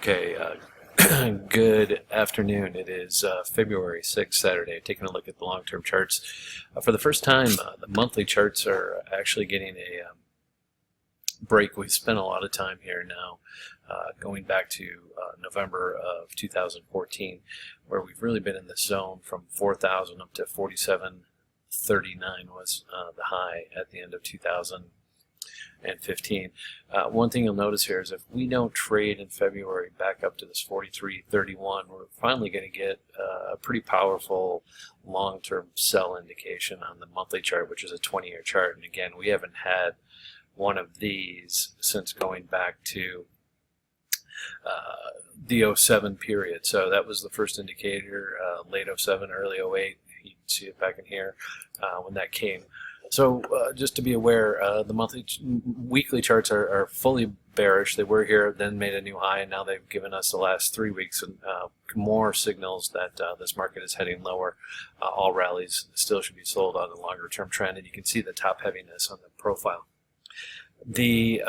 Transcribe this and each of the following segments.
Okay, good afternoon. It is February 6th, Saturday. Taking a look at the long-term charts. For the first time, the monthly charts are actually getting a break. We've spent a lot of time here now, going back to November of 2014, where we've really been in this zone from 4,000 up to 4739 was the high at the end of 2015. One thing you'll notice here is if we don't trade in February back up to this 43.31, we're finally going to get a pretty powerful long-term sell indication on the monthly chart, which is a 20-year chart. And again, we haven't had one of these since going back to the '07 period. So that was the first indicator, late '07, early '08. You can see it back in here when that came. So just to be aware, the weekly charts are fully bearish. They were here, then made a new high, and now they've given us the last 3 weeks and more signals that this market is heading lower. All rallies still should be sold on the longer term trend, and you can see the top heaviness on the profile. The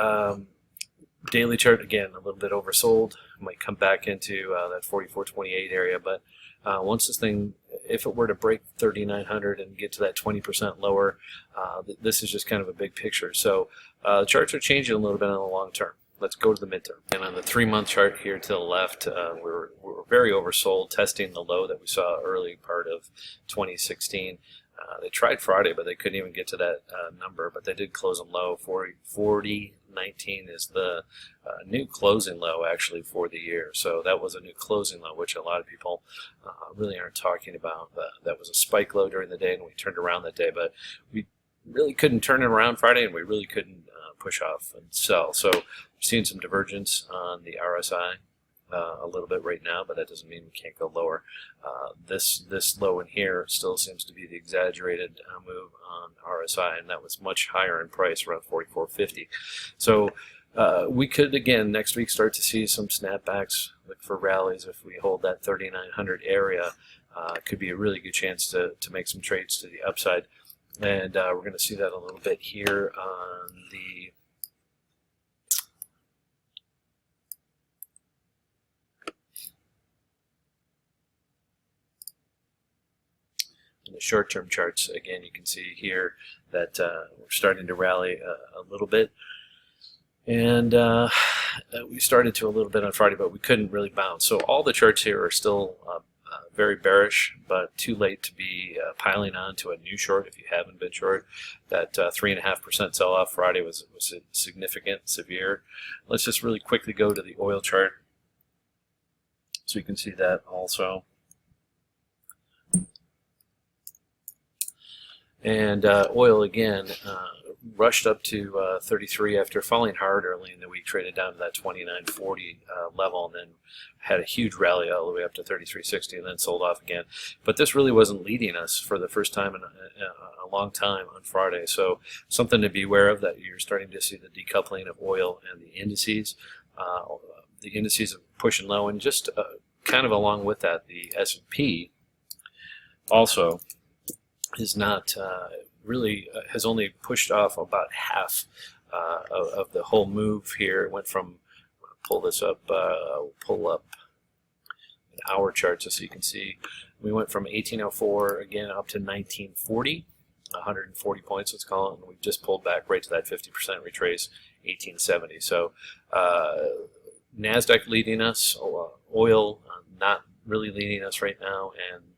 daily chart, again, a little bit oversold. Might come back into that 44.28 area, but once this thing, if it were to break 3,900 and get to that 20% lower, this is just kind of a big picture. So the charts are changing a little bit on the long term. Let's go to the midterm. And on the 3-month chart here to the left, we're very oversold, testing the low that we saw early part of 2016. They tried Friday, but they couldn't even get to that number, but they did close them low. 40.19 is the new closing low actually for the year. So that was a new closing low, which a lot of people really aren't talking about. That was a spike low during the day, and we turned around that day, but we really couldn't turn it around Friday, and we really couldn't push off and sell. So we're seeing some divergence on the RSI. A little bit right now, but that doesn't mean we can't go lower. This low in here still seems to be the exaggerated move on RSI, and that was much higher in price, around 44.50. So we could again next week start to see some snapbacks. Look for rallies if we hold that 3,900 area. Could be a really good chance to make some trades to the upside, and we're going to see that a little bit here on the short-term charts. Again, you can see here that we're starting to rally a little bit, and we started to a little bit on Friday, but we couldn't really bounce. So all the charts here are still very bearish, but too late to be piling on to a new short if you haven't been short. That 3.5% sell-off Friday was significant, severe. Let's just really quickly go to the oil chart so you can see that also. And oil again rushed up to 33 after falling hard early in the week, traded down to that 29.40 level, and then had a huge rally all the way up to 33.60 and then sold off again. But this really wasn't leading us for the first time in a long time on Friday. So something to be aware of, that you're starting to see the decoupling of oil and the indices. The indices are pushing low, and just kind of along with that, the S&P also is not really has only pushed off about half of the whole move here. It went from, pull this up, pull up an hour chart just so you can see. We went from 1804 again up to 1940, 140 points, let's call it, and we've just pulled back right to that 50% retrace, 1870. So Nasdaq leading us, oil not really leading us right now, and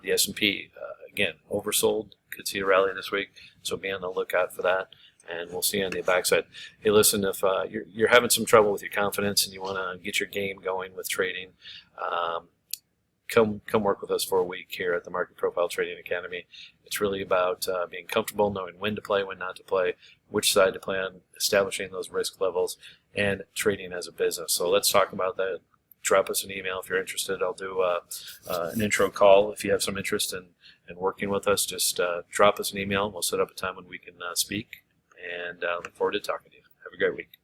the S&P again oversold. Could see a rally this week, so be on the lookout for that, and we'll see you on the backside. Hey, listen, if you're having some trouble with your confidence and you want to get your game going with trading, come work with us for a week here at the Market Profile Trading Academy. It's really about being comfortable, knowing when to play, when not to play, which side to play on, establishing those risk levels, and trading as a business. So let's talk about that. Drop us an email if you're interested. I'll do an intro call if you have some interest in working with us. Just drop us an email. We'll set up a time when we can speak, and look forward to talking to you. Have a great week.